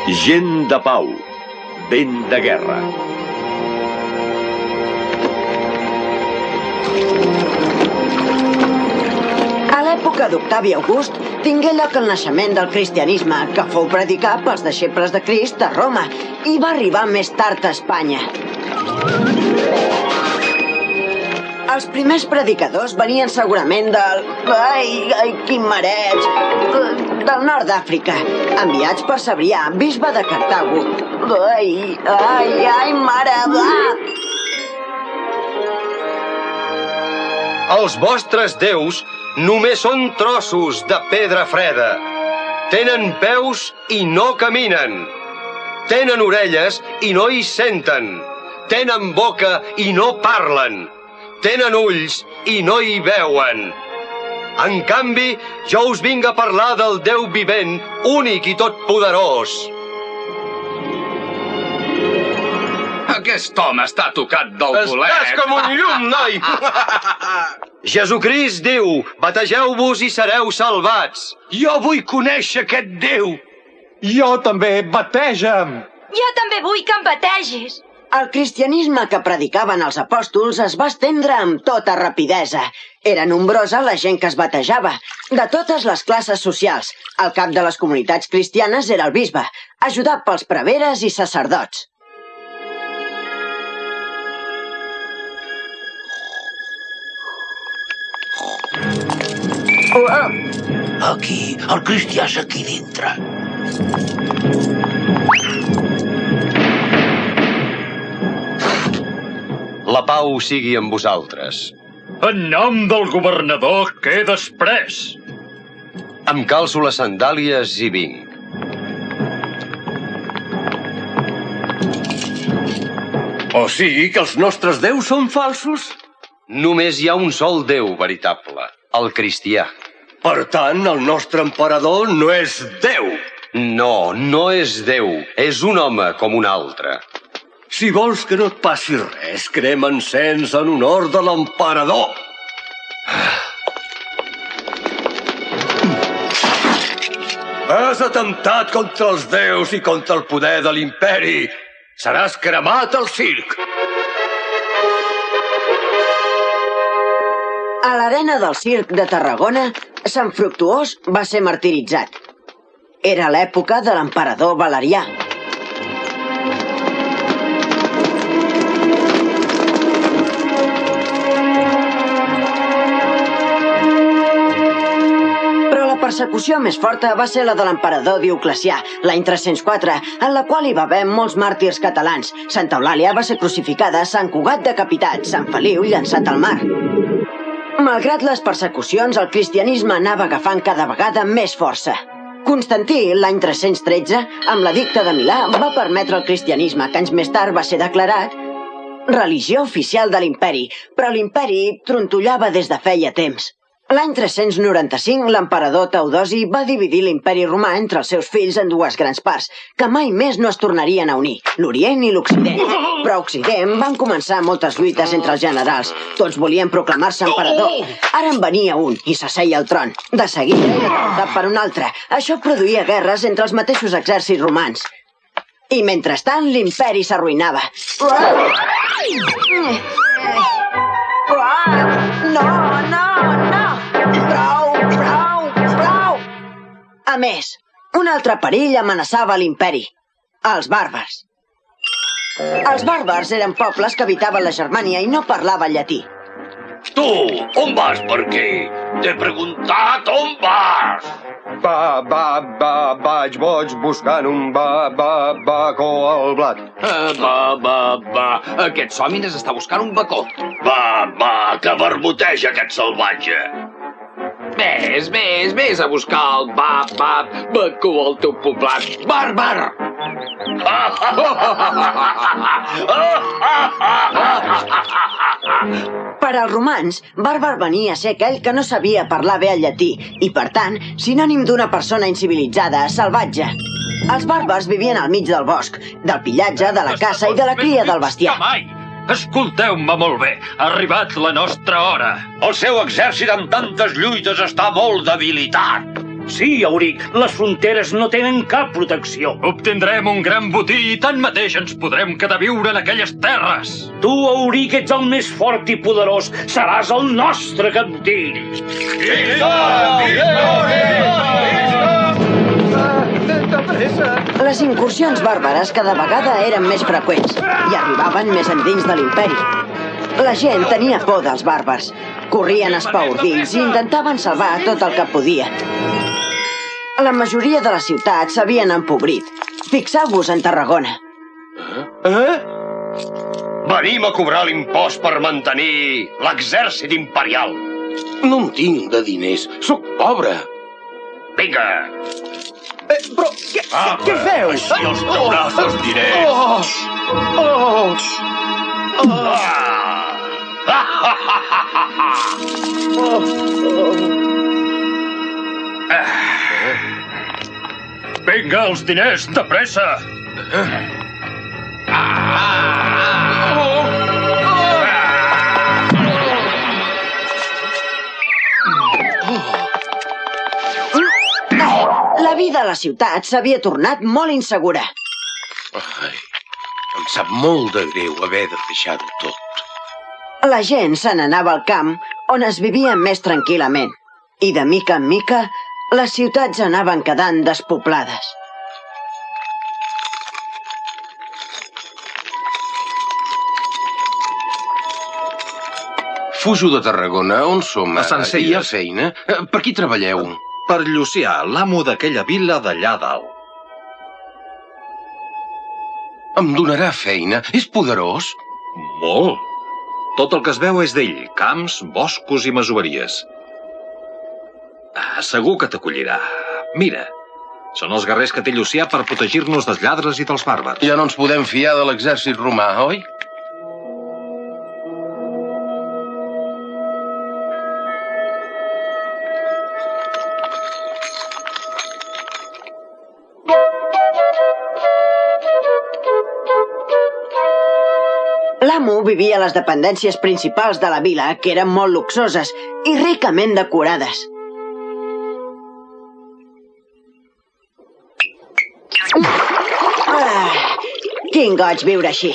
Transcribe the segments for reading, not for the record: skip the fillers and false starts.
Gent de pau, vent de guerra. A l'època d'Octavi August tingué lloc el naixement del cristianisme, que fou predicat pels deixebles de Crist a Roma i va arribar més tard a Espanya. Els primers predicadors venien segurament quin mareig! Del nord d'Àfrica, enviats per Cebrià, bisbe de Cartago. Mare! Els vostres déus només són trossos de pedra freda. Tenen peus i no caminen. Tenen orelles i no hi senten. Tenen boca i no parlen. Tenen ulls i no hi veuen. En canvi, jo us vinc a parlar del Déu vivent, únic i totpoderós. Aquest home està tocat del bolet. Estàs com un llum, noi! Jesucrist diu, bategeu-vos i sereu salvats. Jo vull conèixer aquest Déu. Jo també, bateja'm. Jo també vull que em bategis. El cristianisme que predicaven els apòstols es va estendre amb tota rapidesa. Era nombrosa la gent que es batejava, de totes les classes socials. El cap de les comunitats cristianes era el bisbe, ajudat pels preveres i sacerdots. Aquí, el cristià és aquí dintre. La pau sigui amb vosaltres. En nom del governador quedes pres. Em calço les sandàlies i vinc. O sigui que els nostres déus són falsos? Només hi ha un sol Déu veritable, el cristià. Per tant, el nostre emperador no és Déu. No, no és Déu, és un home com un altre. Si vols que no et passi res, crema encens en honor de l'emperador. Has atemptat contra els déus i contra el poder de l'imperi. Seràs cremat al circ. A l'arena del circ de Tarragona, Sant Fructuós va ser martiritzat. Era l'època de l'emperador Valerià. La persecució més forta va ser la de l'emperador Dioclecià, l'any 304, en la qual hi va haver molts màrtirs catalans. Santa Eulàlia va ser crucificada, Sant Cugat decapitat, Sant Feliu llançat al mar. Malgrat les persecucions, el cristianisme anava agafant cada vegada més força. Constantí, l'any 313, amb l'edicte de Milà, va permetre el cristianisme, que anys més tard va ser declarat religió oficial de l'imperi, però l'imperi trontollava des de feia temps. L'any 395, l'emperador Teodosi va dividir l'imperi romà entre els seus fills en dues grans parts, que mai més no es tornarien a unir, l'Orient i l'Occident. Però a Occident van començar moltes lluites entre els generals. Tots volien proclamar-se emperador. Ara en venia un i s'asseia al tron. De seguida era derrotat per un altre. Això produïa guerres entre els mateixos exèrcits romans. I mentrestant, l'imperi s'arruïnava. No! Prou! A més, un altre perill amenaçava l'imperi. Els bàrbars. Els bàrbars eren pobles que habitaven la Germània i no parlaven llatí. Tu, on vas per aquí? T'he preguntat on vas. Vaig buscant un bacó al blat. Aquest sòmines està buscant un bacó. Que verboteja aquest salvatge. Vés a buscar el bacó al teu poblat. Bàrbar! Per als romans, bàrbar venia a ser aquell que no sabia parlar bé el llatí i, per tant, sinònim d'una persona incivilitzada, salvatge. Els bàrbars vivien al mig del bosc, del pillatge, de la caça i de la cria del bestiar. Escolteu-me molt bé, ha arribat la nostra hora. El seu exèrcit amb tantes lluites està molt debilitat. Sí, Auric, les fronteres no tenen cap protecció. Obtindrem un gran botí i tanmateix ens podrem quedar a viure en aquelles terres. Tu, Auric, ets el més fort i poderós. Seràs el nostre capdill. Les incursions bàrbares cada vegada eren més freqüents i arribaven més endins de l'imperi. La gent tenia por dels bàrbars. Corrien espaordits i intentaven salvar tot el que podien. La majoria de les ciutats s'havien empobrit. Fixeu-vos en Tarragona. Venim a cobrar l'impost per mantenir l'exèrcit imperial. No en tinc de diners. Sóc pobre. Vinga! Però què feu? Així els trauràs els diners. Vinga, els diners, de pressa! La vida a la ciutat s'havia tornat molt insegura. Em sap molt de greu haver de deixar-ho tot. La gent se n'anava al camp, on es vivia més tranquil·lament. I de mica en mica, les ciutats anaven quedant despoblades. Fujo de Tarragona. On som? A Sencelles. Hi ha feina? Per qui treballeu? Per Llucià, l'amo d'aquella vila d'allà dalt. Em donarà feina? És poderós? Molt. Tot el que es veu és d'ell. Camps, boscos i masoveries. Segur que t'acollirà. Mira, són els guerrers que té Llucià per protegir-nos dels lladres i dels bàrbars. Ja no ens podem fiar de l'exèrcit romà, oi? L'amo vivia a les dependències principals de la vila, que eren molt luxoses i ricament decorades. Quin goig viure així.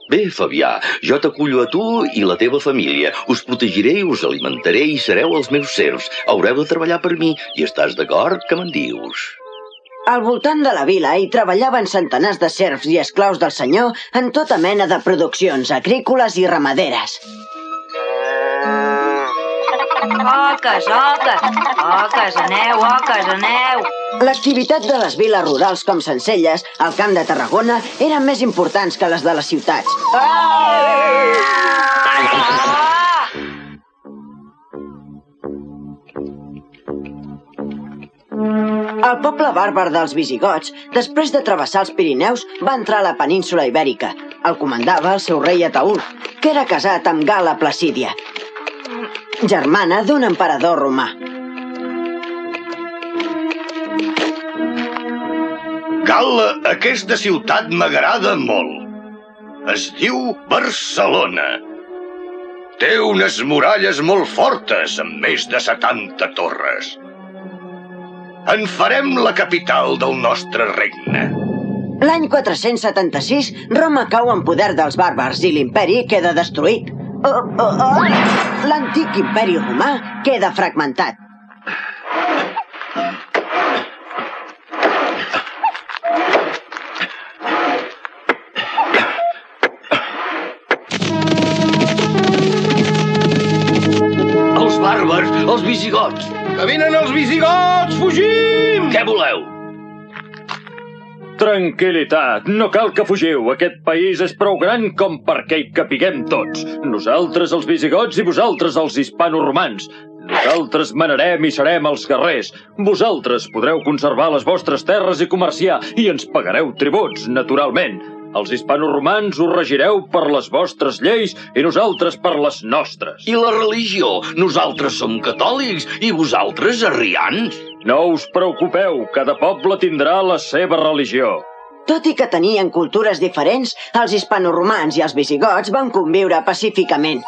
Bé, Fabià, jo t'acullo a tu i la teva família. Us protegiré, us alimentaré i sereu els meus serfs. Haureu de treballar per mi i estàs d'acord? Que me'n dius? Al voltant de la vila hi treballaven centenars de serfs i esclaus del senyor en tota mena de produccions agrícoles i ramaderes. Oques, oques, oques, aneu, oques, aneu. L'activitat de les viles rurals com Sencelles, al Camp de Tarragona, eren més importants que les de les ciutats. El poble bàrbar dels visigots, després de travessar els Pirineus, va entrar a la península ibèrica. El comandava el seu rei Ataúl, que era casat amb Gal·la Placídia, germana d'un emperador romà. Gal·la, aquesta ciutat m'agrada molt. Es diu Barcelona. Té unes muralles molt fortes, amb més de 70 torres. En farem la capital del nostre regne. L'any 476, Roma cau en poder dels bàrbars i l'imperi queda destruït. L'antic imperi romà queda fragmentat. Els bàrbars, els visigots. Que vinen els visigots! Fugim! Què voleu? Tranquilitat, no cal que fugiu. Aquest país és prou gran com perquè hi capiguem tots. Nosaltres els visigots i vosaltres els hispanoromans. Nosaltres manarem i serem els guerrers. Vosaltres podreu conservar les vostres terres i comerciar, i ens pagareu tributs, naturalment. Els hispanoromans us regireu per les vostres lleis i nosaltres per les nostres. I la religió? Nosaltres som catòlics i vosaltres arrians. No us preocupeu, cada poble tindrà la seva religió. Tot i que tenien cultures diferents, els hispanoromans i els visigots van conviure pacíficament.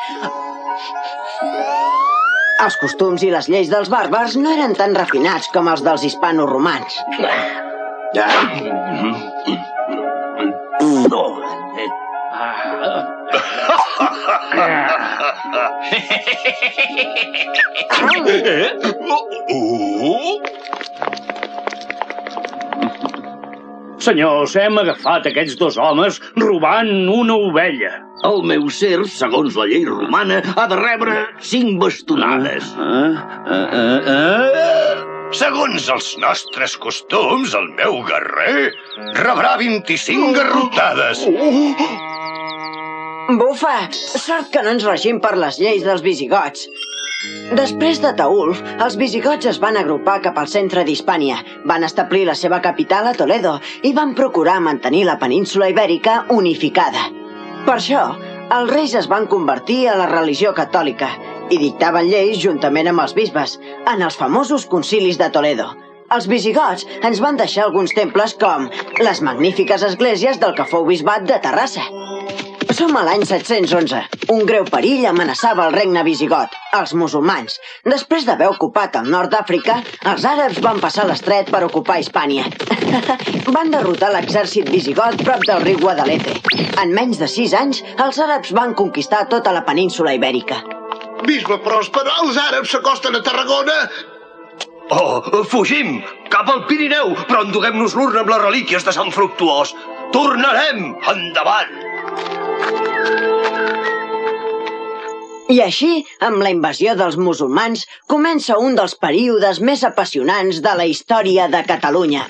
Els costums i les lleis dels bàrbars no eren tan refinats com els dels hispanoromans. Senyors, hem agafat aquests dos homes robant una ovella. El meu serf, segons la llei romana, ha de rebre 5 bastonades. Segons els nostres costums, el meu guerrer rebrà 25 garrotades. Bufa, sort que no ens regim per les lleis dels visigots. Després de Taulf, els visigots es van agrupar cap al centre d'Hispània, van establir la seva capital a Toledo i van procurar mantenir la península ibèrica unificada. Per això, els reis es van convertir a la religió catòlica i dictaven lleis juntament amb els bisbes, en els famosos concilis de Toledo. Els visigots ens van deixar alguns temples com les magnífiques esglésies del que fou bisbat de Terrassa. Som a l'any 711. Un greu perill amenaçava el regne visigot, els musulmans. Després d'haver ocupat el nord d'Àfrica, els àrabs van passar l'estret per ocupar Hispània. Van derrotar l'exèrcit visigot prop del riu Guadalete. En menys de 6 anys, els àrabs van conquistar tota la península ibèrica. Bisbe Pròsper, els àrabs s'acosten a Tarragona. Oh, fugim! Cap al Pirineu, però enduguem-nos l'urna amb les relíquies de Sant Fructuós. Tornarem! Endavant! I així, amb la invasió dels musulmans, comença un dels períodes més apassionants de la història de Catalunya.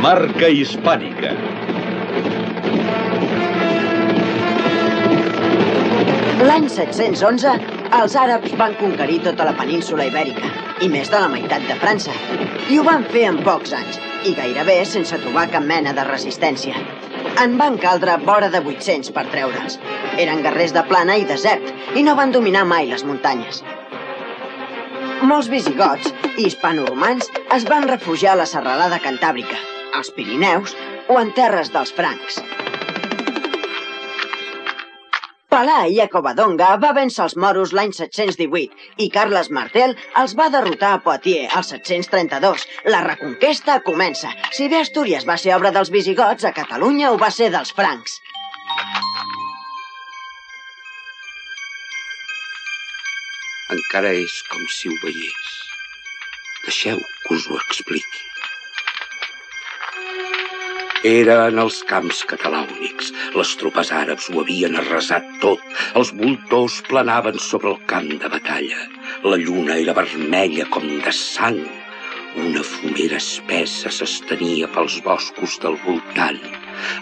Marca hispànica. L'any 711, els àrabs van conquerir tota la península ibèrica i més de la meitat de França. I ho van fer en pocs anys, i gairebé sense trobar cap mena de resistència. En van caldre vora de 800 per treure'ls. Eren guerrers de plana i desert, i no van dominar mai les muntanyes. Molts visigots i hispanoromans es van refugiar a la serralada cantàbrica, als Pirineus o en terres dels francs. Palà i Covadonga va vèncer els moros l'any 718 i Carles Martel els va derrotar a Poitiers al 732. La reconquesta comença. Si bé Astúries va ser obra dels visigots, a Catalunya ho va ser dels francs. Encara és com si ho veiés. Deixeu que us ho expliqui. Era en els camps catalàunics. Les tropes àrabs ho havien arrasat tot. Els voltors planaven sobre el camp de batalla. La lluna era vermella com de sang. Una fumera espessa s'estenia pels boscos del voltant.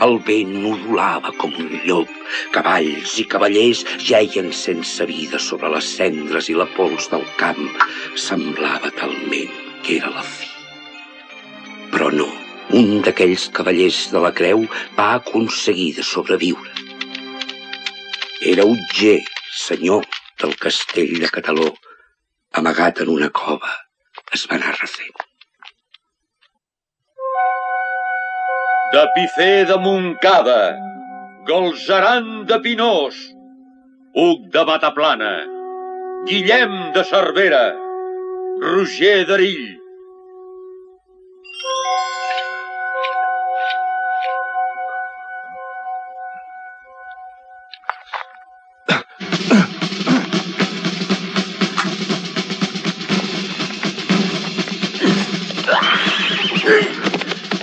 El vent ululava com un llop. Cavalls i cavallers jeien sense vida sobre les cendres i la pols del camp. Semblava talment que era la fi. Però no. Un d'aquells cavallers de la creu va aconseguir de sobreviure. Era Utger, senyor del castell de Cataló. Amagat en una cova, es va anar refent. De Pifer de Montcada, Galzeran de Pinós, Hug de Mataplana, Guillem de Cervera, Roger d'Erill.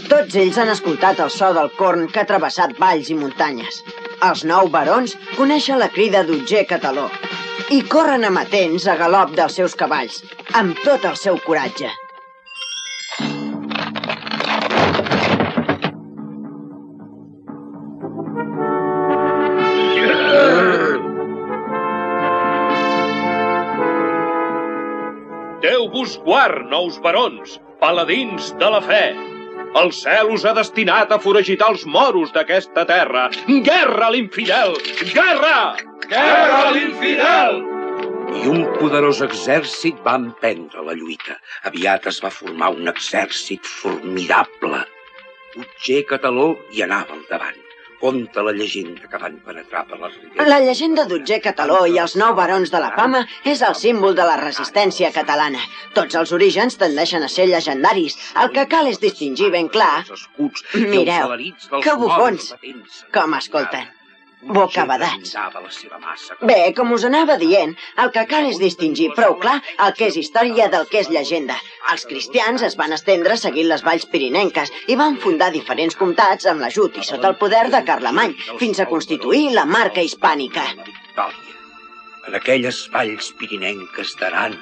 Tots ells han escoltat el so del corn que ha travessat valls i muntanyes. Els 9 barons coneixen la crida d'Utger Cataló i corren amatents a galop dels seus cavalls, amb tot el seu coratge. Déu-vos guard, nous barons, paladins de la fe. El cel us ha destinat a foragitar els moros d'aquesta terra. Guerra a l'infidel! Guerra! Guerra a l'infidel! i un poderós exèrcit va emprendre la lluita. Aviat es va formar un exèrcit formidable. Utger Cataló hi anava al davant. Conta la llegenda que van penetrar per les riberes. La llegenda d'Utger Cataló i els 9 barons de la fama és el símbol de la resistència catalana. Tots els orígens tendeixen a ser llegendaris. El que cal és distingir ben clar... Mireu, que bufons! Com escolten. Bocabadats. Bé, com us anava dient, el que cal és distingir prou clar el que és història del que és llegenda. Els cristians es van estendre seguint les valls pirinenques i van fundar diferents comtats amb l'ajut i sota el poder de Carlemany, fins a constituir la marca hispànica. En aquelles valls pirinenques d'Aran,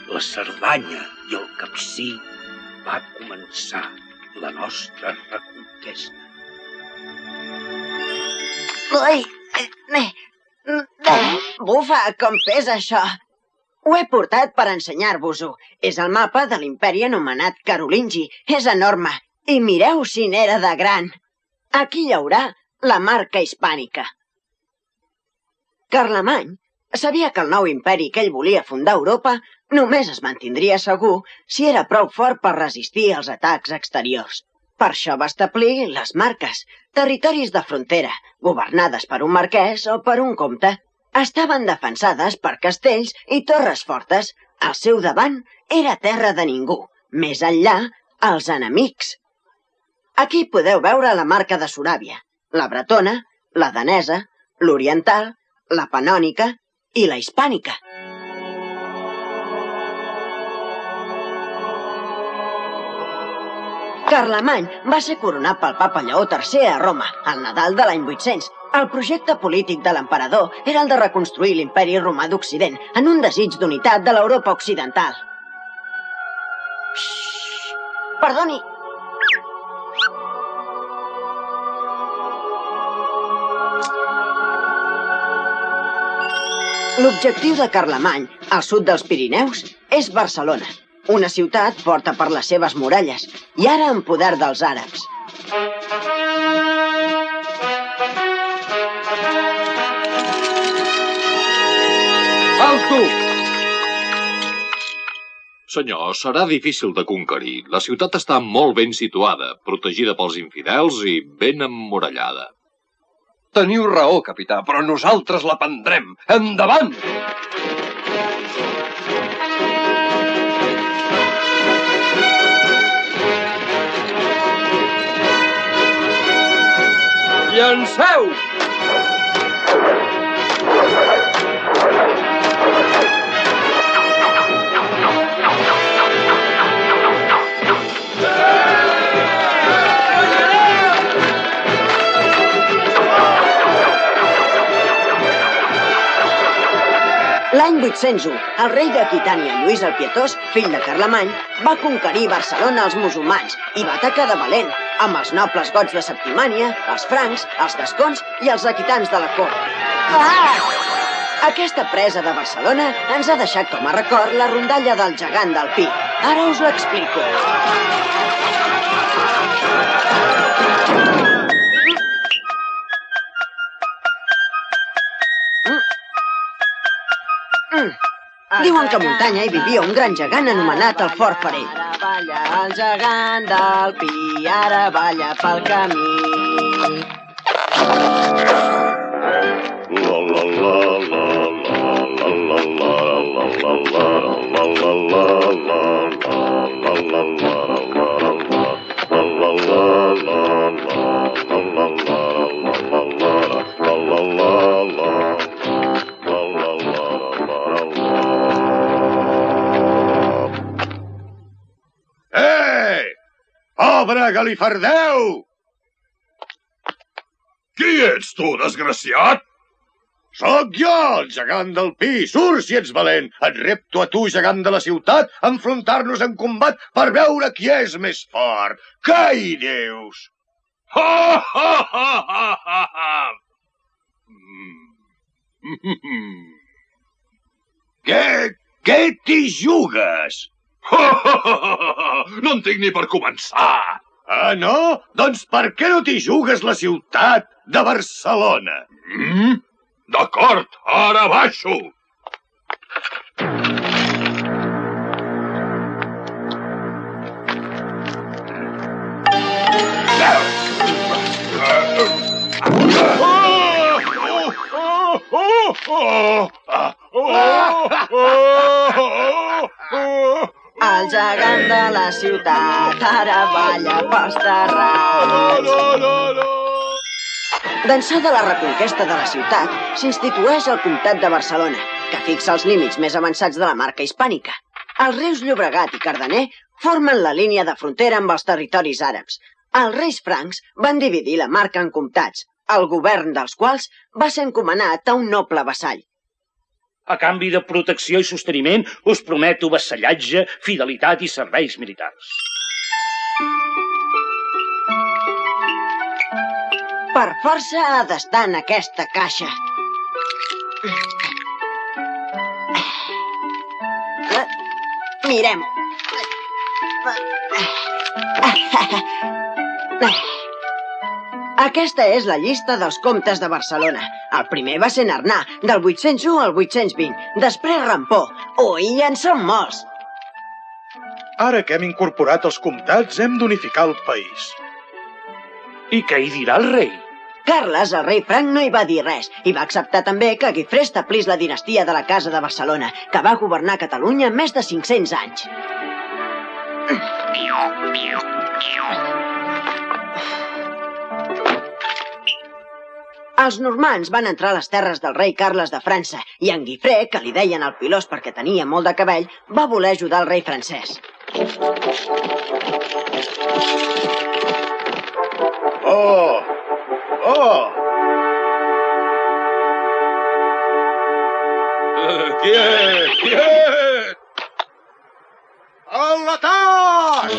la Cerdanya i el Capcir va començar la nostra reconquesta. Ui, bufa, com pesa això. Ho he portat per ensenyar-vos-ho. És el mapa de l'imperi anomenat Carolingi. És enorme. I mireu si n'era de gran. Aquí hi haurà la marca hispànica. Carlemany sabia que el nou imperi que ell volia fundar a Europa només es mantindria segur si era prou fort per resistir als atacs exteriors. Per això va establir les marques, territoris de frontera, governades per un marquès o per un comte. Estaven defensades per castells i torres fortes. Al seu davant era terra de ningú. Més enllà, els enemics. Aquí podeu veure la marca de Soràbia, la bretona, la danesa, l'oriental, la panònica i la hispànica. Carlemany va ser coronat pel papa Lleó III a Roma, al Nadal de l'any 800. El projecte polític de l'emperador era el de reconstruir l'imperi romà d'Occident en un desig d'unitat de l'Europa occidental. Perdoni. L'objectiu de Carlemany, al sud dels Pirineus, és Barcelona. Una ciutat forta per les seves muralles, i ara en poder dels àrabs. Alto! Senyor, serà difícil de conquerir. La ciutat està molt ben situada, protegida pels infidels i ben emmurallada. Teniu raó, capità, però nosaltres la prendrem. Endavant! Llanceu! L'any 801, el rei d'Aquitània, Lluís el Pietós, fill de Carlemany, va conquerir Barcelona als musulmans i va atacar de valent amb els nobles gots de Septimània, els francs, els gascons i els aquitans de la cort. Aquesta presa de Barcelona ens ha deixat com a record la rondalla del gegant del Pi. Ara us l'explico. Diuen que a muntanya hi vivia un gran gegant anomenat el Fort Parell. Ara balla el gegant del Pi, ara balla pel camí. Pobre galifardeu! Qui ets tu, desgraciat? Sóc jo, el gegant del Pi. Surt, si ets valent. Et repto a tu, gegant de la ciutat, a enfrontar-nos en combat per veure qui és més fort. Què hi dius? Ha, ha, ha, ha, ha, ha! Què t'hi jugues? No en tinc ni per començar. Ah, no? Doncs per què no t'hi jugues la ciutat de Barcelona? D'acord, ara baixo. El gegant de la ciutat ara balla pels terrats. D'ençà de la reconquesta de la ciutat, s'institueix el Comtat de Barcelona, que fixa els límits més avançats de la marca hispànica. Els rius Llobregat i Cardener formen la línia de frontera amb els territoris àrabs. Els reis francs van dividir la marca en comtats, el govern dels quals va ser encomanat a un noble vassall. A canvi de protecció i sosteniment, us prometo vassallatge, fidelitat i serveis militars. Per força ha d'estar en aquesta caixa. Mirem-ho. Aquesta és la llista dels comtes de Barcelona. El primer va ser Narnà, del 801 al 820. Després Rampó. Ui, en són molts. Ara que hem incorporat els comtats, hem d'unificar el país. I què hi dirà el rei? Carles, el rei franc, no hi va dir res i va acceptar també que Guifré establís la dinastia de la Casa de Barcelona, que va governar Catalunya més de 500 anys. Els normands van entrar a les terres del rei Carles de França i en Guifré, que li deien el Pilós perquè tenia molt de cabell, va voler ajudar el rei francès. Oh! Quiet! Al l'atac!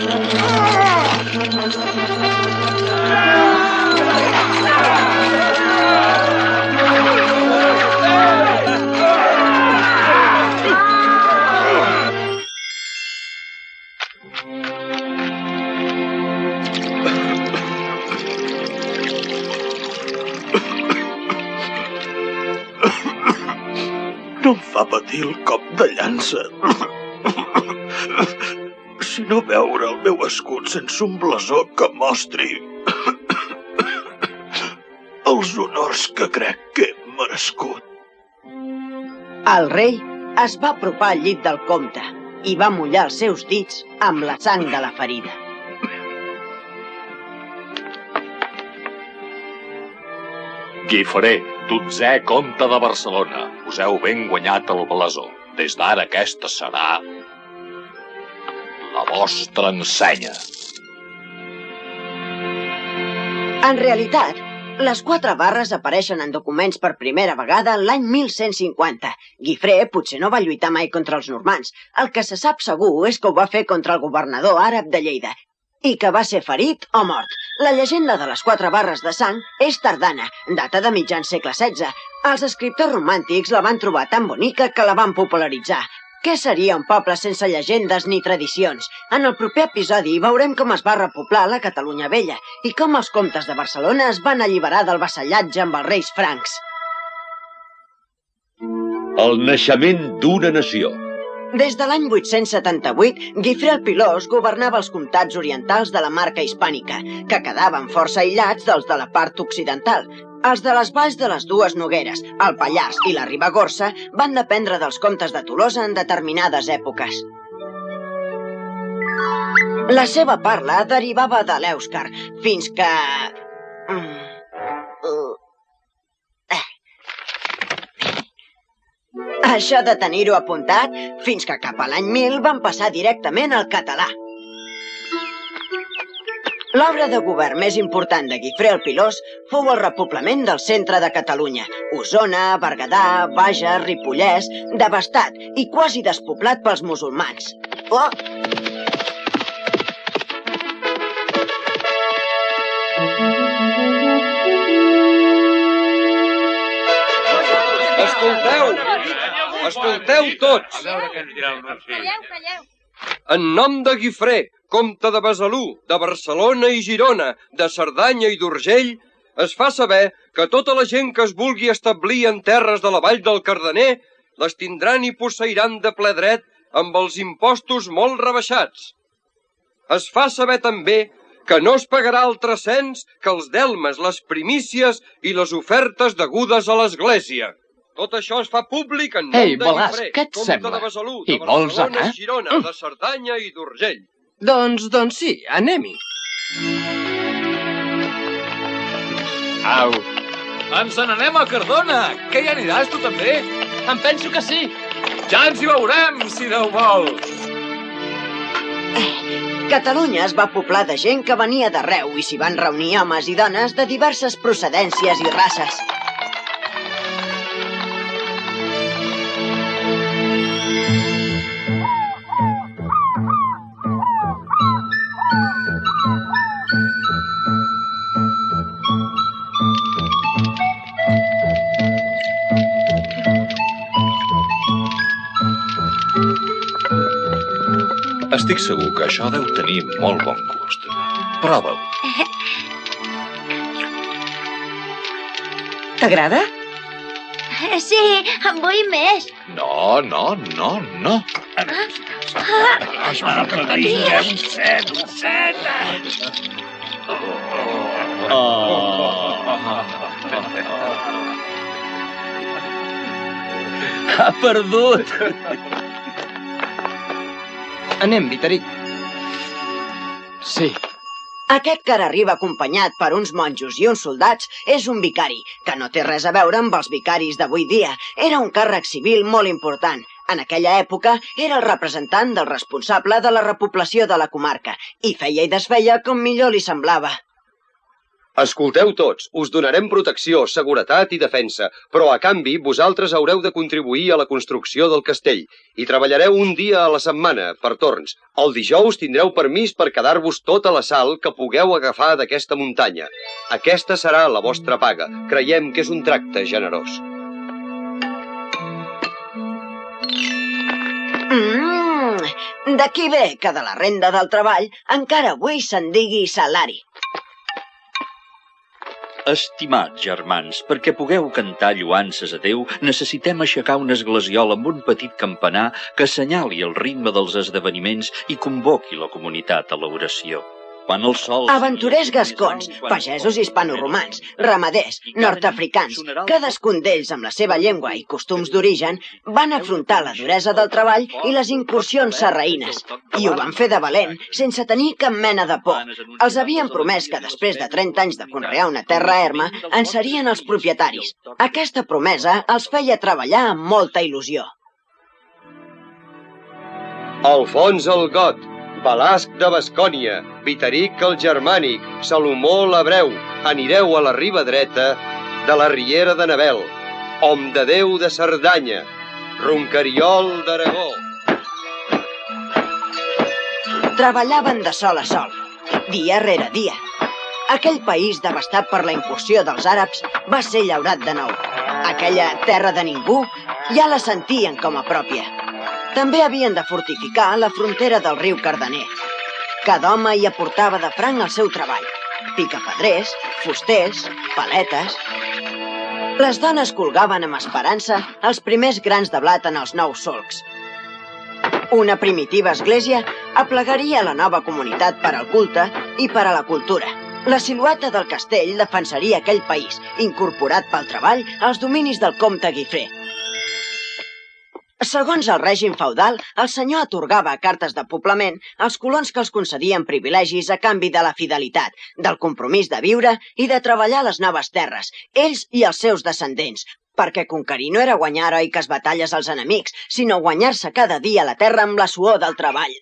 No em fa patir el cop de llança, sinó veure el meu escut sense un blasó que mostri els honors que crec que he merescut. El rei es va apropar al llit del comte i va mullar els seus dits amb la sang de la ferida. Guifré, 12è comte de Barcelona. Us heu ben guanyat el blasó. Des d'ara aquesta serà la vostra ensenya. En realitat, les 4 barres apareixen en documents per primera vegada l'any 1150. Guifré potser no va lluitar mai contra els normands. El que se sap segur és que ho va fer contra el governador àrab de Lleida i que va ser ferit o mort. La llegenda de les 4 barres de sang és tardana, data de mitjan segle XVI. Els escriptors romàntics la van trobar tan bonica que la van popularitzar. Què seria un poble sense llegendes ni tradicions? En el proper episodi veurem com es va repoblar la Catalunya Vella i com els comtes de Barcelona es van alliberar del vassallatge amb els reis francs. El naixement d'una nació. Des de l'any 878, Guifré el Pilós governava els comtats orientals de la marca hispànica, que quedaven força aïllats dels de la part occidental. Els de les valls de les dues Nogueres, el Pallars i la Ribagorça, van dependre dels comtes de Tolosa en determinades èpoques. La seva parla derivava de l'èuscar, fins que... Això de tenir-ho apuntat, fins que cap a l'any 1000 van passar directament al català. L'obra de govern més important de Guifré el Pilós fou el repoblament del centre de Catalunya, Osona, Berguedà, Bages, Ripollès, devastat i quasi despoblat pels musulmans. Escolteu tots! En nom de Guifré, comte de Besalú, de Barcelona i Girona, de Cerdanya i d'Urgell, es fa saber que tota la gent que es vulgui establir en terres de la vall del Cardener les tindran i posseiran de ple dret amb els impostos molt rebaixats. Es fa saber també que no es pagarà altre cens que els delmes, les primícies i les ofertes degudes a l'Església. Tot això es fa públic en nom de Guifré, què et comte sembla? de Besalú, Hi de vols Barcelona, anar? Girona, de Cerdanya i d'Urgell. Doncs sí, anem-hi. Au. Ens n'anem a Cardona. Que hi aniràs, tu també? Em penso que sí. Ja ens hi veurem, si Déu vol. Catalunya es va poblar de gent que venia d'arreu i s'hi van reunir homes i dones de diverses procedències i races. Estic segur que això deu tenir molt bon gust. Prova-ho. T'agrada? Sí, en vull més. No, no, no, no. Ha perdut. Anem, Viteric. Sí. Aquest que ara arriba acompanyat per uns monjos i uns soldats és un vicari, que no té res a veure amb els vicaris d'avui dia. Era un càrrec civil molt important. En aquella època era el representant del responsable de la repoblació de la comarca i feia i desfeia com millor li semblava. Escolteu tots, us donarem protecció, seguretat i defensa, però a canvi vosaltres haureu de contribuir a la construcció del castell i treballareu un dia a la setmana, per torns. El dijous tindreu permís per quedar-vos tota la sal que pugueu agafar d'aquesta muntanya. Aquesta serà la vostra paga. Creiem que és un tracte generós. D'aquí ve que de la renda del treball encara avui se'n digui salari. Estimats germans, perquè pugueu cantar lloances a Déu, necessitem aixecar un esglesiola amb un petit campanar que assenyali el ritme dels esdeveniments i convoqui la comunitat a l'oració. Quan el sol... Aventurers gascons, pagesos hispanoromans, ramaders, nord-africans, cadascun d'ells amb la seva llengua i costums d'origen, van afrontar la duresa del treball i les incursions sarraïnes. I ho van fer de valent, sense tenir cap mena de por. Els havien promès que després de 30 anys de conrear una terra erma, en serien els propietaris. Aquesta promesa els feia treballar amb molta il·lusió. Alfons el Got, Balasc de Bascònia, Viteric el Germànic, Salomó l'Hebreu, anireu a la riba dreta de la riera de Navel, Hom de Déu de Cerdanya, Roncariol d'Aragó. Treballaven de sol a sol, dia rere dia. Aquell país devastat per la incursió dels àrabs va ser llaurat de nou. Aquella terra de ningú ja la sentien com a pròpia. També havien de fortificar la frontera del riu Cardener. Cada home hi aportava de franc el seu treball. Picapedrers, fusters, paletes... Les dones colgaven amb esperança els primers grans de blat en els nous solcs. Una primitiva església aplegaria la nova comunitat per al culte i per a la cultura. La silueta del castell defensaria aquell país, incorporat pel treball als dominis del comte Guifré. Segons el règim feudal, el senyor atorgava cartes de poblament als colons que els concedien privilegis a canvi de la fidelitat, del compromís de viure i de treballar les noves terres, ells i els seus descendents, perquè conquerir no era guanyar heroiques batalles als enemics, sinó guanyar-se cada dia la terra amb la suor del treball.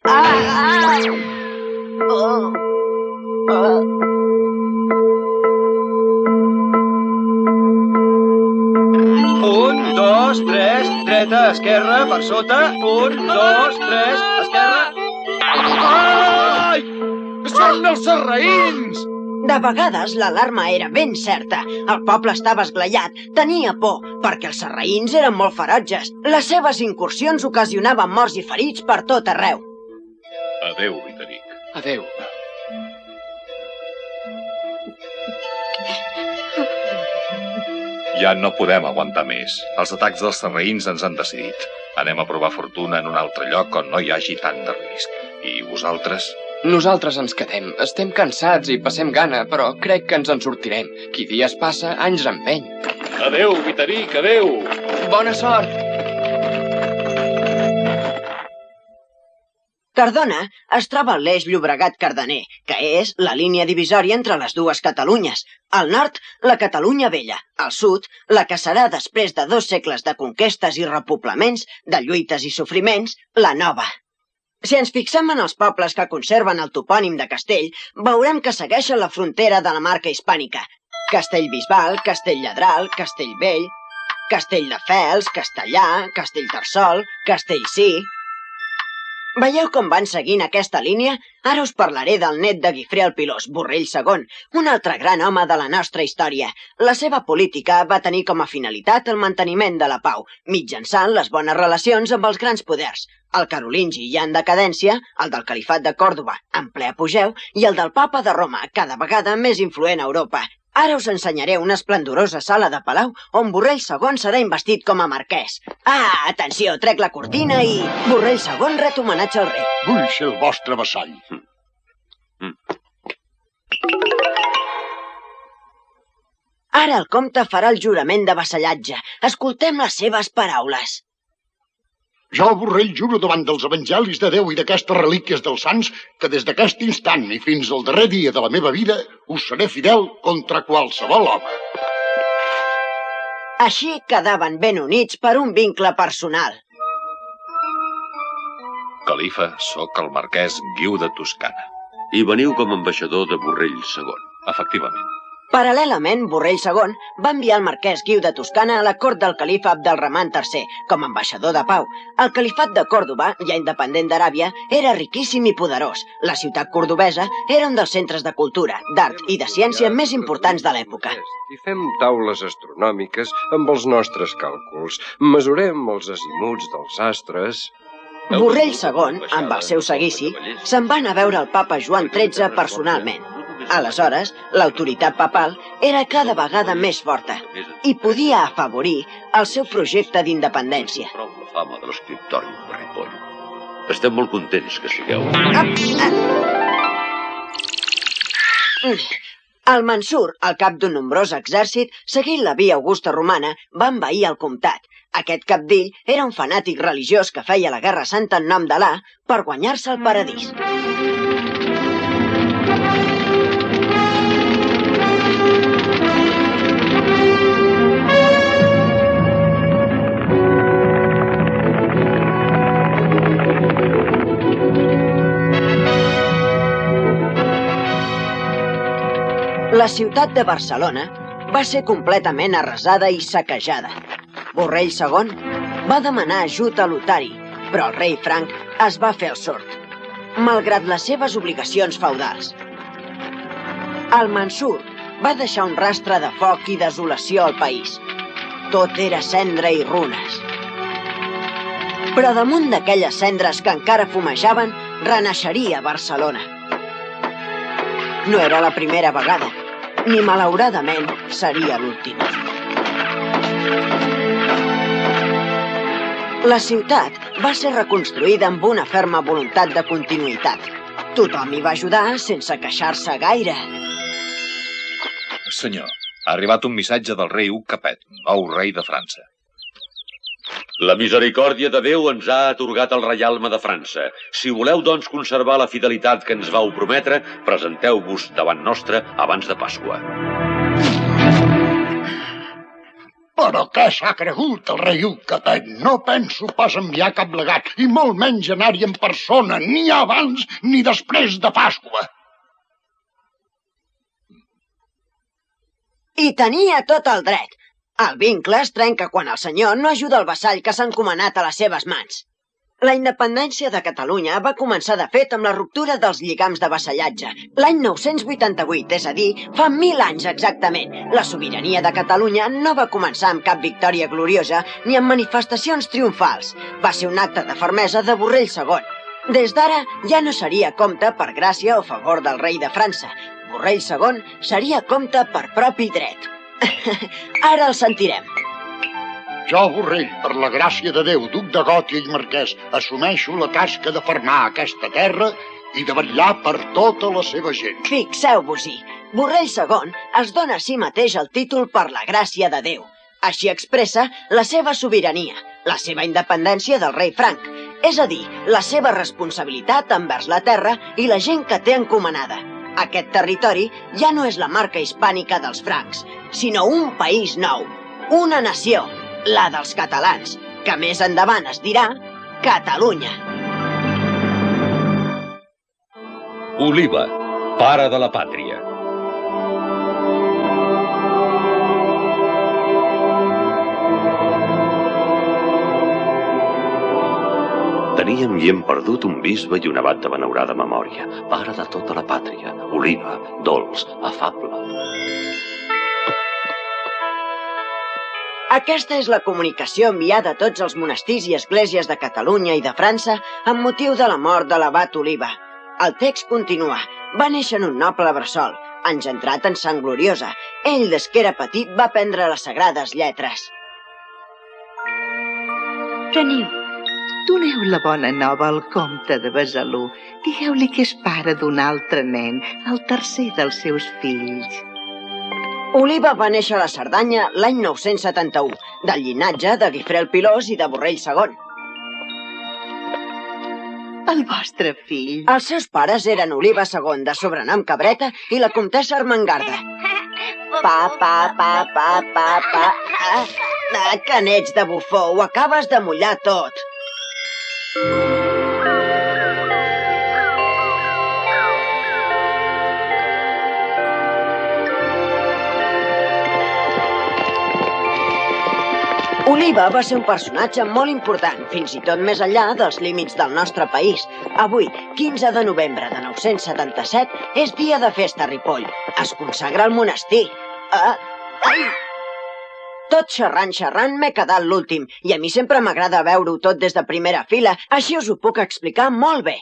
Un, dos, tres, dreta, esquerra, per sota. Un, dos, tres, esquerra. Ai! Són els sarraïns! De vegades l'alarma era ben certa. El poble estava esglaiat, tenia por, perquè els sarraïns eren molt ferotges. Les seves incursions ocasionaven morts i ferits per tot arreu. Adéu, Viteric. Adéu. Ja no podem aguantar més. Els atacs dels sarraïns ens han decidit. Anem a provar fortuna en un altre lloc on no hi hagi tant de risc. I vosaltres? Nosaltres ens quedem. Estem cansats i passem gana, però crec que ens en sortirem. Qui dies passa, anys empeny. Adéu, Vitaric, adéu! Bona sort! Cardona es troba a l'eix Llobregat-Cardener, que és la línia divisòria entre les dues Catalunyes. Al nord, la Catalunya vella. Al sud, la que serà, després de 2 segles de conquestes i repoblaments, de lluites i sofriments, la nova. Si ens fixem en els pobles que conserven el topònim de Castell, veurem que segueixen la frontera de la marca hispànica. Castellbisbal, Castelllledral, Castellvell, Castelldefels, Castellà, Castellterçol, Castellcí... Veieu com van seguint aquesta línia? Ara us parlaré del net de Guifré el Pilós, Borrell II, un altre gran home de la nostra història. La seva política va tenir com a finalitat el manteniment de la pau, mitjançant les bones relacions amb els grans poders. El carolingi ja en decadència, el del califat de Còrdova, en ple apogeu, i el del papa de Roma, cada vegada més influent a Europa. Ara us ensenyaré una esplendorosa sala de palau on Borrell II serà investit com a marquès. Ah, atenció, trec la cortina i... Borrell II ret homenatge al rei. Vull ser el vostre vassall. Ara el comte farà el jurament de vassallatge. Escoltem les seves paraules. Jo, Borrell, juro davant dels evangelis de Déu i d'aquestes relíquies dels sants que des d'aquest instant i fins al darrer dia de la meva vida us seré fidel contra qualsevol home. Així quedaven ben units per un vincle personal. Califa, sóc el marquès Guiu de Toscana. I veniu com a ambaixador de Borrell II. Efectivament. Paral·lelament, Borrell II va enviar el marquès Guiu de Toscana a la cort del califa Abdelrahman III com a ambaixador de pau. El califat de Còrdova, ja independent d'Aràbia, era riquíssim i poderós. La ciutat cordobesa era un dels centres de cultura, d'art i de ciència més importants de l'època. I fem taules astronòmiques amb els nostres càlculs. Mesurem els azimuts dels astres... Borrell II, amb el seu seguici, se'n va anar a veure el papa Joan XIII personalment. Aleshores, l'autoritat papal era cada vegada més forta i podia afavorir el seu projecte d'independència. Prou la fama de l'escriptori de Ripoll. Estem molt contents que sigueu. El Mansur, al cap d'un nombrós exèrcit, seguint la via augusta romana, va envair el comtat. Aquest cabdill era un fanàtic religiós que feia la guerra santa en nom d'Alà per guanyar-se el paradís. La ciutat de Barcelona va ser completament arrasada i saquejada. Borrell II va demanar ajut a Lotari, però el rei franc es va fer el sord, malgrat les seves obligacions feudals. El Mansur va deixar un rastre de foc i desolació al país. Tot era cendra i runes. Però damunt d'aquelles cendres que encara fumejaven, renaixeria Barcelona. No era la primera vegada, ni malauradament seria l'última. La ciutat va ser reconstruïda amb una ferma voluntat de continuïtat. Tothom hi va ajudar sense queixar-se gaire. Senyor, ha arribat un missatge del rei Hug Capet, nou rei de França. La misericòrdia de Déu ens ha atorgat el reialme de França. Si voleu, doncs, conservar la fidelitat que ens vau prometre, presenteu-vos davant nostre abans de Pasqua. Però què s'ha cregut el rei Hug Capet? No penso pas enviar cap legat, i molt menys anar-hi en persona, ni abans ni després de Pasqua. I tenia tot el dret. El vincle es trenca quan el senyor no ajuda el vassall que s'ha encomanat a les seves mans. La independència de Catalunya va començar de fet amb la ruptura dels lligams de vassallatge. L'any 988, és a dir, fa 1000 anys exactament. La sobirania de Catalunya no va començar amb cap victòria gloriosa ni amb manifestacions triomfals. Va ser un acte de fermesa de Borrell II. Des d'ara ja no seria comte per gràcia o favor del rei de França. Borrell II seria comte per propi dret. Ara el sentirem. Jo, Borrell, per la gràcia de Déu, duc de Gòtia i marquès, assumeixo la tasca de fermar aquesta terra i de vetllar per tota la seva gent. Fixeu-vos-hi, Borrell II es dona a si mateix el títol per la gràcia de Déu. Així expressa la seva sobirania, la seva independència del rei Franc, és a dir, la seva responsabilitat envers la terra i la gent que té encomanada. Aquest territori ja no és la marca hispànica dels francs, sinó un país nou, una nació, la dels catalans, que més endavant es dirà Catalunya. Oliva, pare de la pàtria. Teníem i hem perdut un bisbe i un abat de benaurada memòria, pare de tota la pàtria, Oliva, dolç, afable. Aquesta és la comunicació enviada a tots els monestirs i esglésies de Catalunya i de França amb motiu de la mort de l'abat Oliva. El text continua. Va néixer en un noble bressol, engendrat en sang gloriosa. Ell, des que era petit, va aprendre les sagrades lletres. Doneu la bona nova al comte de Besalú. Digueu-li que és pare d'un altre nen, el tercer dels seus fills. Oliva va néixer a la Cerdanya l'any 971, del llinatge de Guifré el Pilós i de Borrell II. El vostre fill. Els seus pares eren Oliva II, de sobrenom Cabreta, i la comtessa Ermengarda. Pa. Que n'ets de bufó, ho acabes de mullar tot. Oliva va ser un personatge molt important, fins i tot més enllà dels límits del nostre país. Avui, 15 de novembre de 977, és dia de festa a Ripoll. Es consagra el monestir. Tot xerrant, m'he quedat l'últim, i a mi sempre m'agrada veure-ho tot des de primera fila, així us ho puc explicar molt bé.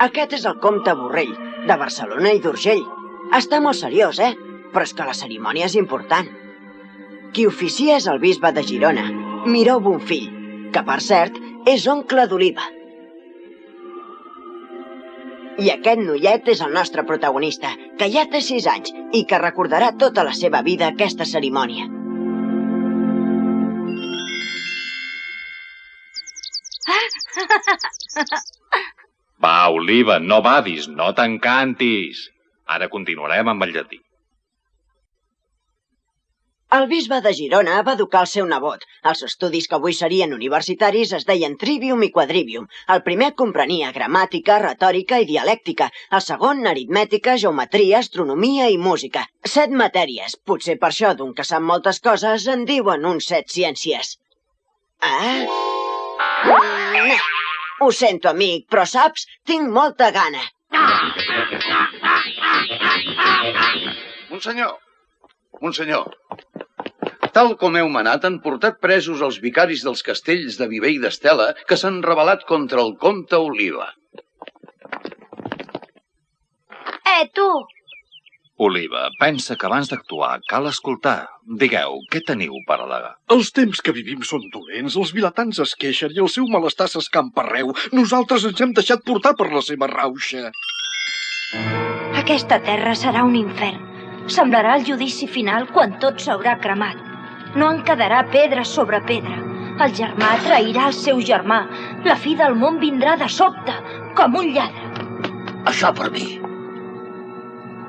Aquest és el comte Borrell, de Barcelona i d'Urgell. Està molt seriós, Però és que la cerimònia és important. Qui oficia és el bisbe de Girona, Miró Bonfill, que, per cert, és oncle d'Oliva. I aquest noiet és el nostre protagonista, que ja té 6 anys i que recordarà tota la seva vida aquesta cerimònia. Va, Oliva, no badis, no t'encantis. Ara continuarem amb el llatí. El bisbe de Girona va educar el seu nebot. Els estudis que avui serien universitaris es deien trivium i quadrivium. El primer comprenia gramàtica, retòrica i dialèctica. El segon, aritmètica, geometria, astronomia i música. 7 matèries. Potser per això, d'un que sap moltes coses, en diuen uns 7 ciències. Ho sento, amic, però saps? Tinc molta gana. Monsenyor, tal com heu manat, han portat presos els vicaris dels castells de Viver i d'Estela que s'han rebel·lat contra el comte Oliva. Tu! Oliva, pensa que abans d'actuar cal escoltar. Digueu, què teniu per al·legar? Els temps que vivim són dolents, els vilatans es queixen i el seu malestar s'escampa arreu. Nosaltres ens hem deixat portar per la seva rauxa. Aquesta terra serà un infern. Semblarà el judici final quan tot s'haurà cremat. No en quedarà pedra sobre pedra. El germà trairà el seu germà. La fi del món vindrà de sobte, com un lladre. Això per mi.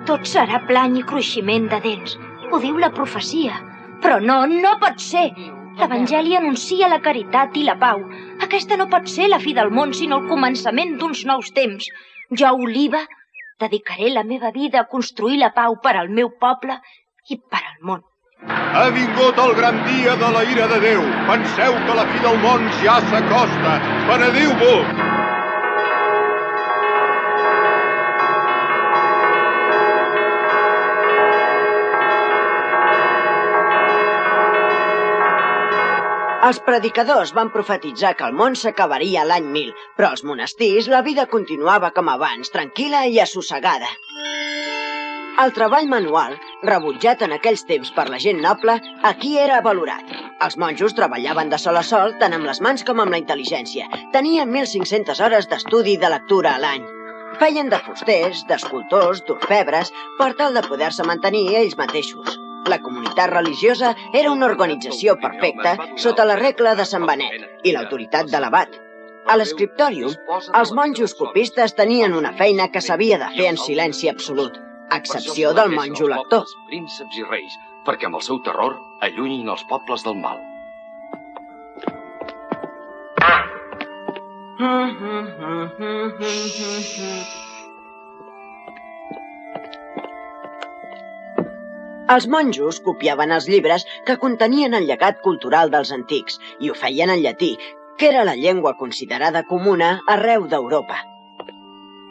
Tot serà plany i cruiximent de dents. Ho diu la profecia. Però no pot ser. L'Evangeli anuncia la caritat i la pau. Aquesta no pot ser la fi del món, sinó el començament d'uns nous temps. Jo, Oliva, dedicaré la meva vida a construir la pau per al meu poble i per al món. Ha vingut el gran dia de la ira de Déu. Penseu que la fi del món ja s'acosta. Penediu-vos! Els predicadors van profetitzar que el món s'acabaria l'any 1000, però als monestirs la vida continuava com abans, tranquil·la i assossegada. El treball manual, rebutjat en aquells temps per la gent noble, aquí era valorat. Els monjos treballaven de sol a sol tant amb les mans com amb la intel·ligència. Tenien 1.500 hores d'estudi i de lectura a l'any. Feien de fusters, d'escultors, d'orfebres, per tal de poder-se mantenir ells mateixos. La comunitat religiosa era una organització perfecta sota la regla de Sant Benet i l'autoritat de l'abat. A l'escriptòrium, els monjos copistes tenien una feina que s'havia de fer en silenci absolut, a excepció del monjo lector. Prínceps i reis, perquè amb el seu terror allunyin els pobles del mal. Els monjos copiaven els llibres que contenien el llegat cultural dels antics i ho feien en llatí, que era la llengua considerada comuna arreu d'Europa.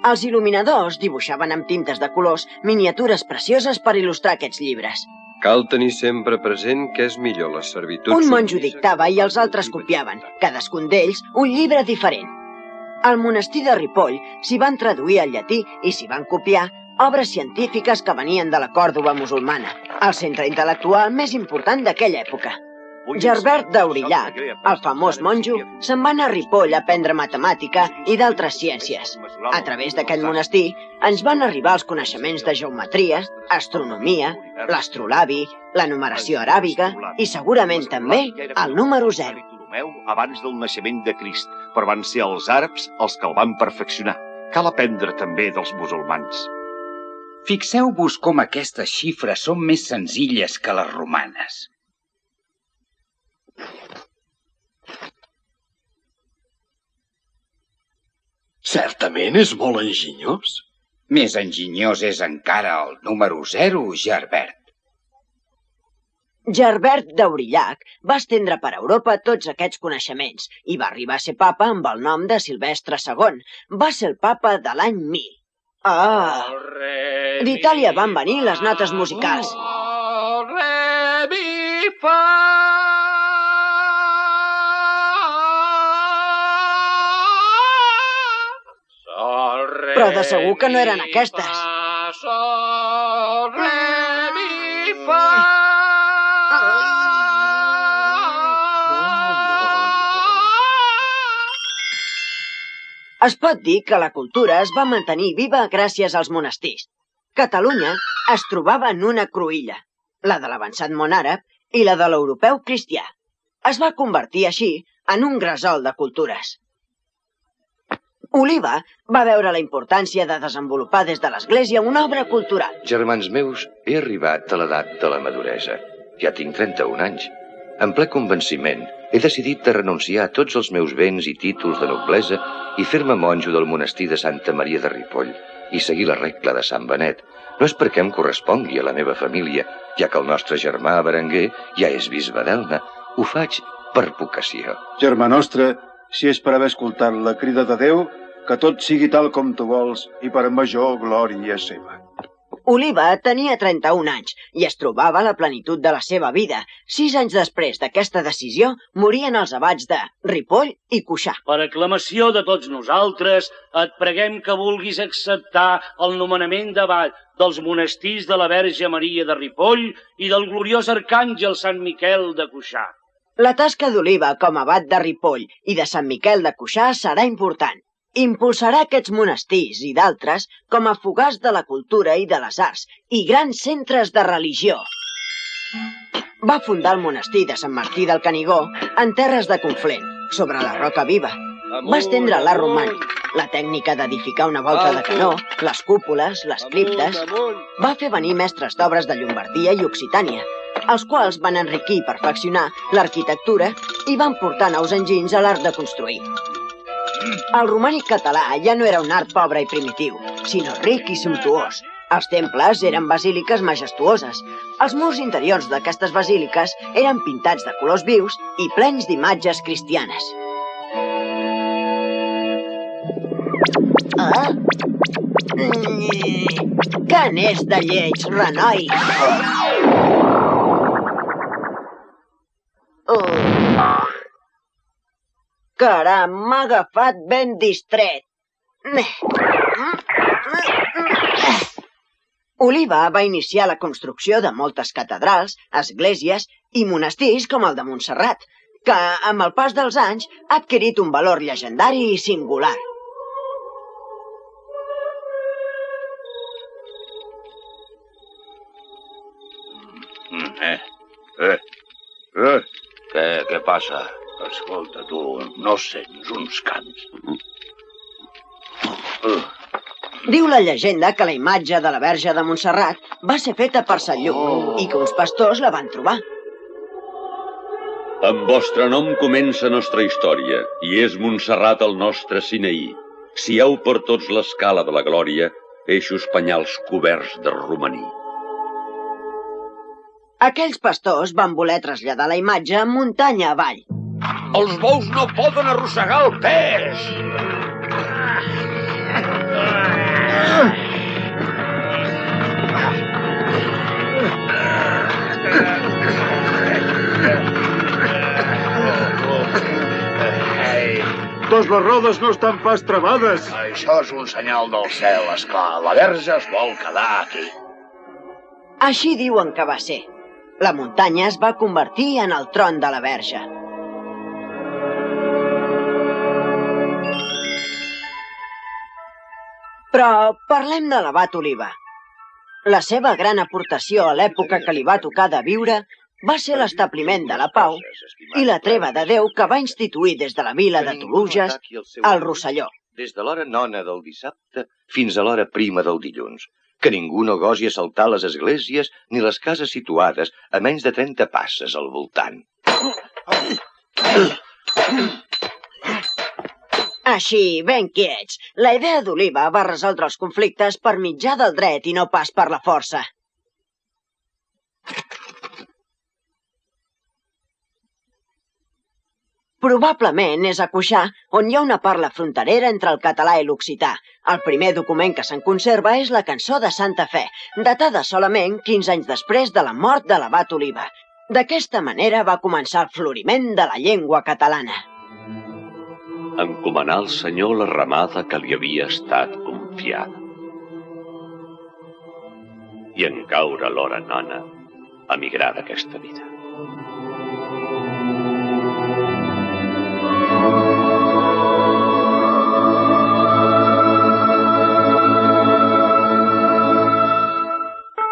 Els il·luminadors dibuixaven amb tintes de colors miniatures precioses per il·lustrar aquests llibres. Cal tenir sempre present que és millor la servitud... Un monjo dictava i els altres copiaven, cadascun d'ells un llibre diferent. Al monestir de Ripoll s'hi van traduir al llatí i s'hi van copiar obres científiques que venien de la Còrdova musulmana, el centre intel·lectual més important d'aquella època. Gerbert d'Aurillac, el famós monjo, se'n va anar a Ripoll a aprendre matemàtica i d'altres ciències. A través d'aquest monestir ens van arribar els coneixements de geometria, astronomia, l'astrolabi, la numeració aràbiga i segurament també el número 0. Abans del naixement de Crist, però van ser els àrabs els que el van perfeccionar. Cal aprendre també dels musulmans. Fixeu-vos com aquestes xifres són més senzilles que les romanes. Certament és molt enginyós. Més enginyós és encara el número 0, Gerbert. Gerbert d'Aurillac va estendre per Europa tots aquests coneixements i va arribar a ser papa amb el nom de Silvestre II. Va ser el papa de l'any 1000. D'Itàlia van venir les notes musicals. Re, mi, fa... Però de segur que no eren aquestes. Sol, re, mi, fa... Es pot dir que la cultura es va mantenir viva gràcies als monestirs. Catalunya es trobava en una cruïlla, la de l'avançat món àrab i la de l'europeu cristià. Es va convertir així en un gresol de cultures. Oliva va veure la importància de desenvolupar des de l'Església una obra cultural. Germans meus, he arribat a l'edat de la maduresa. Ja tinc 31 anys. En ple convenciment, he decidit de renunciar a tots els meus béns i títols de noblesa i fer-me monjo del monestir de Santa Maria de Ripoll i seguir la regla de Sant Benet. No és perquè em correspongui a la meva família, ja que el nostre germà Berenguer ja és bisbe d'Elna. Ho faig per vocació. Germà nostre, si és per haver escoltat la crida de Déu, que tot sigui tal com tu vols i per major glòria seva. Oliva tenia 31 anys i es trobava a la plenitud de la seva vida. 6 anys després d'aquesta decisió, morien els abats de Ripoll i Cuixà. Per aclamació de tots nosaltres, et preguem que vulguis acceptar el nomenament d'abat dels monestirs de la Verge Maria de Ripoll i del gloriós arcàngel Sant Miquel de Cuixà. La tasca d'Oliva com a abat de Ripoll i de Sant Miquel de Cuixà serà important. Impulsarà aquests monestirs i d'altres com a fogars de la cultura i de les arts i grans centres de religió. Va fundar el monestir de Sant Martí del Canigó en terres de Conflent, sobre la roca viva. Va estendre l'art romànic, la tècnica d'edificar una volta de canó, les cúpules, les criptes. Va fer venir mestres d'obres de Llombardia i Occitània, els quals van enriquir i perfeccionar l'arquitectura i van portar nous enginys a l'art de construir. El romànic català ja no era un art pobre i primitiu, sinó ric i sumptuós. Els temples eren basíliques majestuoses. Els murs interiors d'aquestes basíliques eren pintats de colors vius i plens d'imatges cristianes. Que n'és de lleig, renoi! Caram, m'ha agafat ben distret. Oliva va iniciar la construcció de moltes catedrals, esglésies i monestirs com el de Montserrat, que, amb el pas dels anys, ha adquirit un valor llegendari i singular. Què passa? Escolta, tu, no sents uns cants? Diu la llegenda que la imatge de la Verge de Montserrat va ser feta per Sant Lluc i que uns pastors la van trobar. En vostre nom comença nostra història, i és Montserrat el nostre Sinaí. Sieu per tots l'escala de la glòria, eixos penyals coberts de romaní. Aquells pastors van voler traslladar la imatge muntanya avall. Els bous no poden arrossegar el pes! Totes les rodes no estan pas travades. Això és un senyal del cel, esclar. La Verge es vol quedar aquí. Així diuen que va ser. La muntanya es va convertir en el tron de la Verge. Però parlem de l'abat Oliva. La seva gran aportació a l'època que li va tocar de viure va ser l'establiment de la pau i la treva de Déu que va instituir des de la vila de Toluges al Rosselló. Des de l'hora nona del dissabte fins a l'hora prima del dilluns. Que ningú no gosi assaltar les esglésies ni les cases situades a menys de 30 passes al voltant. Així, ben quiets, la idea d'Oliva va resoldre els conflictes per mitjà del dret i no pas per la força. Probablement és a Cuixà, on hi ha una parla fronterera entre el català i l'occità. El primer document que se'n conserva és la cançó de Santa Fe, datada solament 15 anys després de la mort de l'abat Oliva. D'aquesta manera va començar el floriment de la llengua catalana. Encomanar al Senyor la ramada que li havia estat confiada. I en caure l'hora nona, emigrar d'aquesta vida.